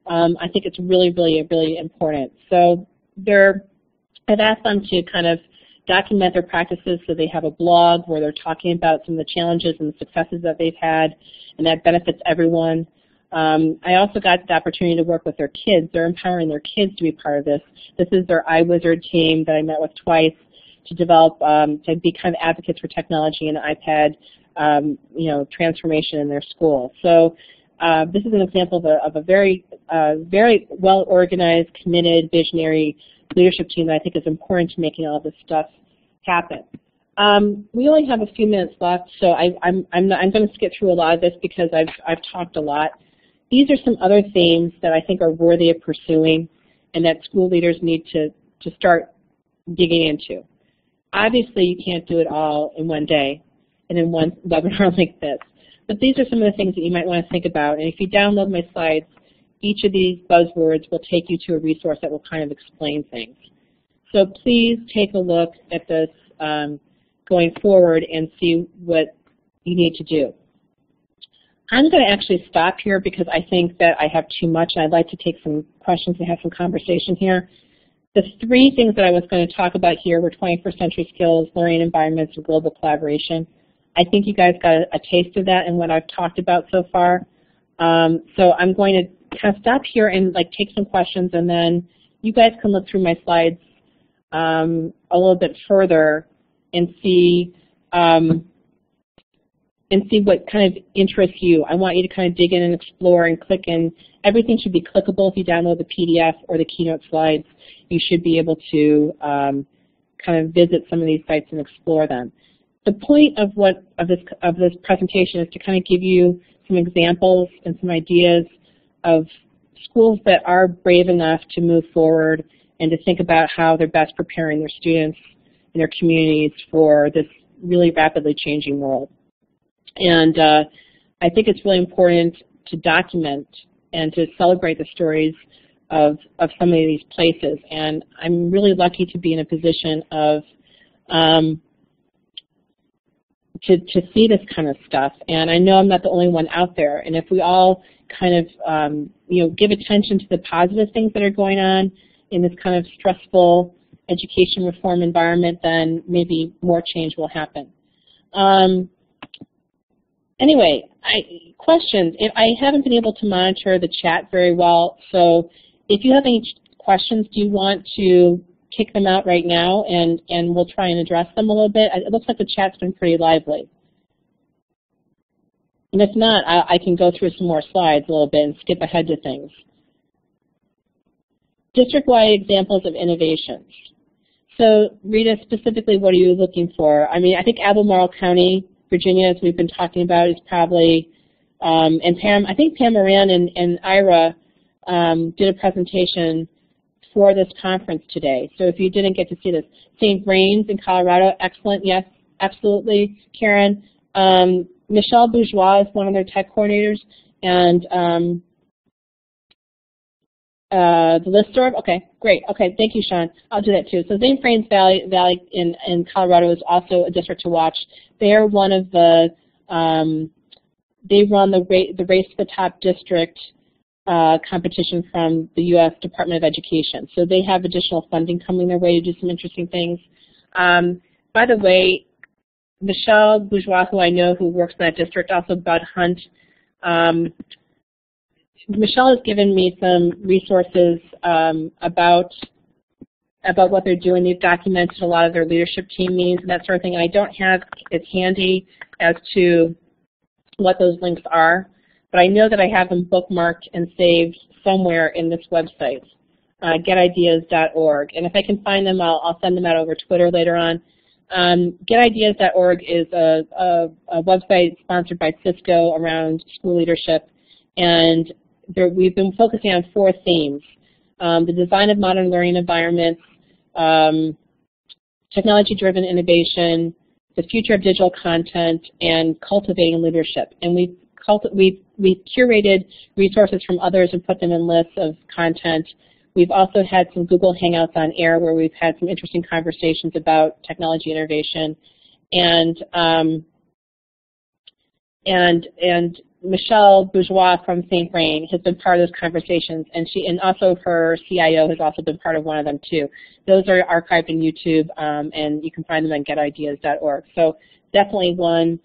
I think it's really, really, really important. So I've asked them to kind of document their practices, so they have a blog where they're talking about some of the challenges and the successes that they've had, and that benefits everyone. I also got the opportunity to work with their kids. They're empowering their kids to be part of this. This is their iWizard team that I met with twice to develop, to be kind of advocates for technology and iPad, transformation in their school. So this is an example of a very, very well-organized, committed, visionary leadership team that I think is important to making all this stuff happen. We only have a few minutes left, so I'm going to skip through a lot of this because I've talked a lot. These are some other themes that I think are worthy of pursuing and that school leaders need to start digging into. Obviously, you can't do it all in one day and in one webinar like this, but these are some of the things that you might want to think about. And if you download my slides, each of these buzzwords will take you to a resource that will kind of explain things. So please take a look at this going forward and see what you need to do. I'm going to actually stop here because I think that I have too much, and I'd like to take some questions and have some conversation here. The 3 things that I was going to talk about here were 21st century skills, learning environments, and global collaboration. I think you guys got a taste of that in what I've talked about so far. So I'm going to kind of stop here and take some questions, and then you guys can look through my slides a little bit further and see what kind of interests you. I want you to kind of dig in and explore and click in. Everything should be clickable. If you download the PDF or the Keynote slides, you should be able to kind of visit some of these sites and explore them. The point of this presentation is to kind of give you some examples and some ideas of schools that are brave enough to move forward and to think about how they're best preparing their students and their communities for this really rapidly changing world. And I think it's really important to document and to celebrate the stories of some of these places. And I'm really lucky to be in a position of to see this kind of stuff. And I know I'm not the only one out there. And if we all kind of give attention to the positive things that are going on in this kind of stressful education reform environment, then maybe more change will happen. Anyway, questions. I haven't been able to monitor the chat very well, so if you have any questions, do you want to kick them out right now, and we'll try and address them a little bit? It looks like the chat's been pretty lively. And if not, I can go through some more slides a little bit and skip ahead to things. District-wide examples of innovations. So, Rita, specifically, what are you looking for? I mean, I think Albemarle County, Virginia, as we've been talking about, is probably, and Pam, I think Pam Moran and Ira did a presentation for this conference today. So if you didn't get to see this, St. Vrains in Colorado, excellent, yes, absolutely, Karen. Michelle Bourgeois is one of their tech coordinators, and the listserv, okay, great, okay, thank you, Sean. I'll do that too. So St. Vrains Valley in Colorado is also a district to watch. They're one of the, they run the Race to the Top district competition from the U.S. Department of Education. So they have additional funding coming their way to do some interesting things. By the way, Michelle Bourgeois, who I know who works in that district, also Bud Hunt. Michelle has given me some resources about what they're doing. They've documented a lot of their leadership team meetings and that sort of thing. And I don't have it handy as to what those links are, but I know that I have them bookmarked and saved somewhere in this website, getideas.org. And if I can find them, I'll send them out over Twitter later on. Getideas.org is a website sponsored by Cisco around school leadership, and we've been focusing on 4 themes: the design of modern learning environments, technology-driven innovation, the future of digital content, and cultivating leadership. And we've curated resources from others and put them in lists of content. We've also had some Google Hangouts on air where we've had some interesting conversations about technology innovation. And Michelle Bourgeois from St. Vrain has been part of those conversations, and also her CIO has also been part of one of them too. Those are archived in YouTube, and you can find them on getideas.org. So definitely one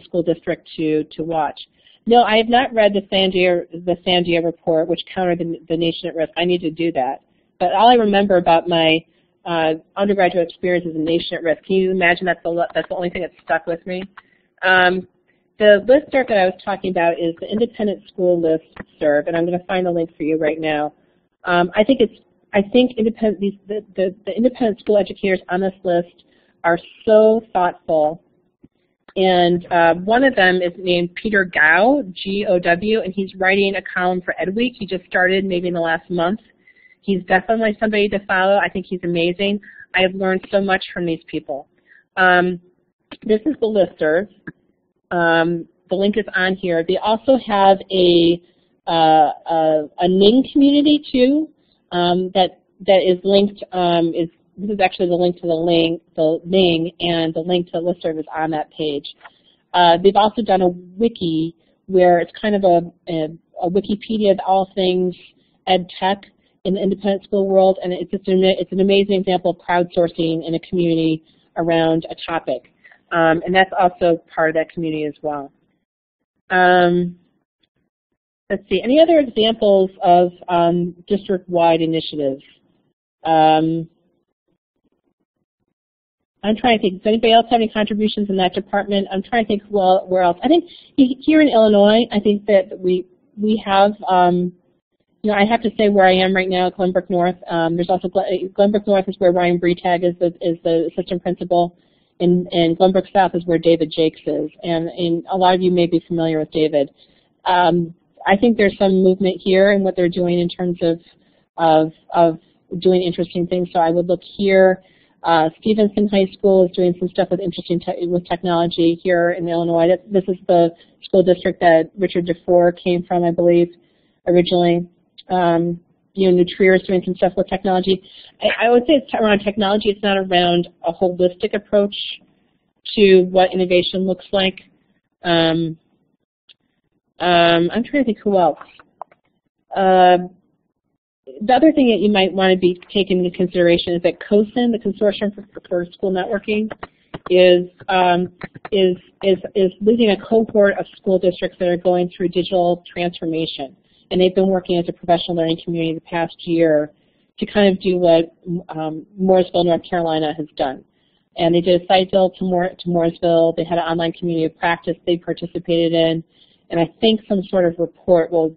school district to watch. No, I have not read the Sandia report, which countered the nation at risk. I need to do that. But all I remember about my undergraduate experience is the nation at risk. Can you imagine that's the only thing that stuck with me? The listserv that I was talking about is the Independent School Listserv, and I'm going to find the link for you right now. I think the independent school educators on this list are so thoughtful. And one of them is named Peter Gow, G-O-W, and he's writing a column for EdWeek. He just started maybe in the last month. He's definitely somebody to follow. I think he's amazing. I have learned so much from these people. This is the listserv. The link is on here. They also have a Ning community too that is linked. This is actually the link to the Ning, and the link to the listserv is on that page. They've also done a wiki where it's kind of a Wikipedia of all things ed tech in the independent school world, and it's an amazing example of crowdsourcing in a community around a topic. And that's also part of that community as well. Let's see, any other examples of district-wide initiatives? I'm trying to think, does anybody else have any contributions in that department? I'm trying to think, well, where else? I think here in Illinois, I think that we have, you know, I have to say where I am right now, Glenbrook North. There's also Glenbrook North is where Ryan Breitag is the assistant principal, and Glenbrook South is where David Jakes is. And a lot of you may be familiar with David. I think there's some movement here in what they're doing in terms of doing interesting things. So I would look here. Stevenson High School is doing some stuff with with technology here in Illinois. This is the school district that Richard DeFore came from, I believe, originally. You know, New Trier is doing some stuff with technology. I would say it's around technology. It's not around a holistic approach to what innovation looks like. I'm trying to think who else. The other thing that you might want to be taken into consideration is that COSIN, the Consortium for School Networking, is leading a cohort of school districts that are going through digital transformation. And they've been working as a professional learning community the past year to kind of do what Mooresville, North Carolina has done. And they did a site build to Mooresville. They had an online community of practice they participated in. And I think some sort of report will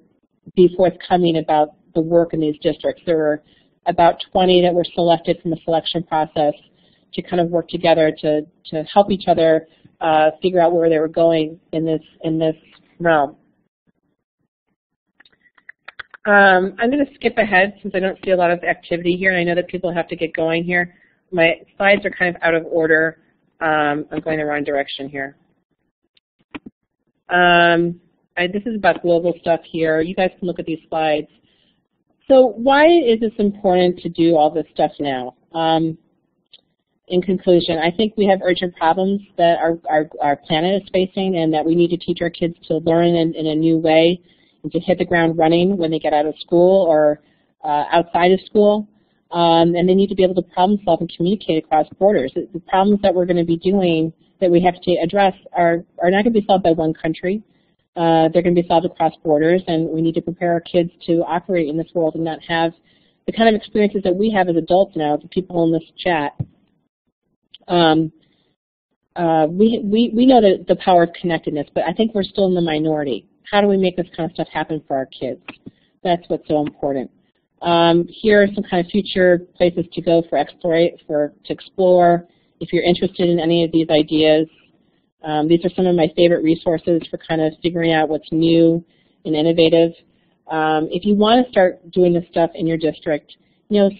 be forthcoming about the work in these districts. There were about 20 that were selected from a selection process to kind of work together to help each other figure out where they were going in this realm. I'm going to skip ahead since I don't see a lot of activity here, and I know that people have to get going here. My slides are kind of out of order. I'm going the wrong direction here. This is about global stuff here. You guys can look at these slides. So why is this important to do all this stuff now? In conclusion, I think we have urgent problems that our planet is facing, and that we need to teach our kids to learn in a new way and to hit the ground running when they get out of school or outside of school. And they need to be able to problem solve and communicate across borders. The problems that we're going to be doing that we have to address are not going to be solved by one country. They're going to be solved across borders, and we need to prepare our kids to operate in this world and not have the kind of experiences that we have as adults now, the people in this chat. We know the power of connectedness, but I think we're still in the minority. How do we make this kind of stuff happen for our kids? That's what's so important. Here are some kind of future places to go to explore. If you're interested in any of these ideas, these are some of my favorite resources for kind of figuring out what's new and innovative. If you want to start doing this stuff in your district,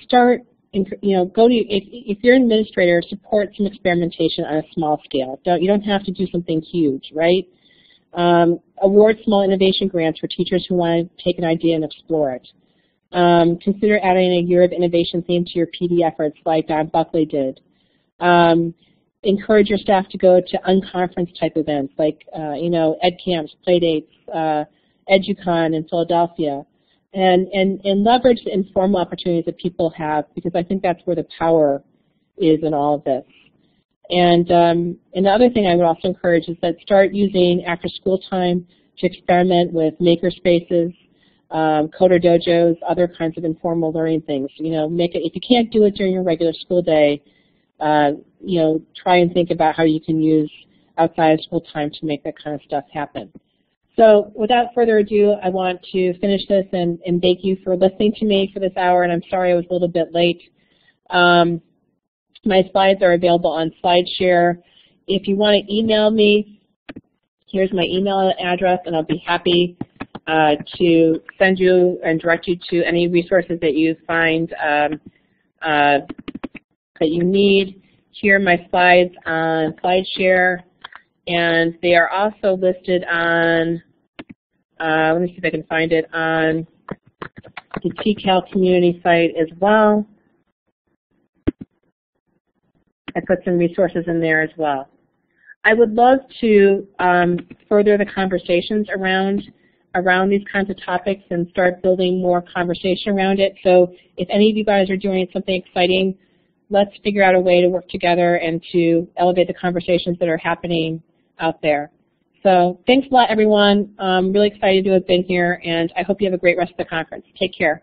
start. If you're an administrator, support some experimentation on a small scale. You don't have to do something huge, right? Award small innovation grants for teachers who want to take an idea and explore it. Consider adding a year of innovation theme to your PD efforts like Don Buckley did. Encourage your staff to go to unconference type events like, ed camps, playdates, EduCon in Philadelphia, and leverage the informal opportunities that people have, because I think that's where the power is in all of this. And the other thing I would also encourage is that start using after school time to experiment with maker spaces, coder dojos, other kinds of informal learning things. If you can't do it during your regular school day, try and think about how you can use outside of school time to make that kind of stuff happen. So without further ado, I want to finish this and thank you for listening to me for this hour, and I'm sorry I was a little bit late. My slides are available on SlideShare. If you want to email me, here's my email address, and I'll be happy to send you and direct you to any resources that you find that you need. Here are my slides on SlideShare, and they are also listed on, let me see if I can find it, on the TCAL community site as well. I put some resources in there as well. I would love to further the conversations around these kinds of topics and start building more conversation around it. So if any of you guys are doing something exciting, let's figure out a way to work together and to elevate the conversations that are happening out there. So thanks a lot, everyone. I'm really excited to have been here, and I hope you have a great rest of the conference. Take care.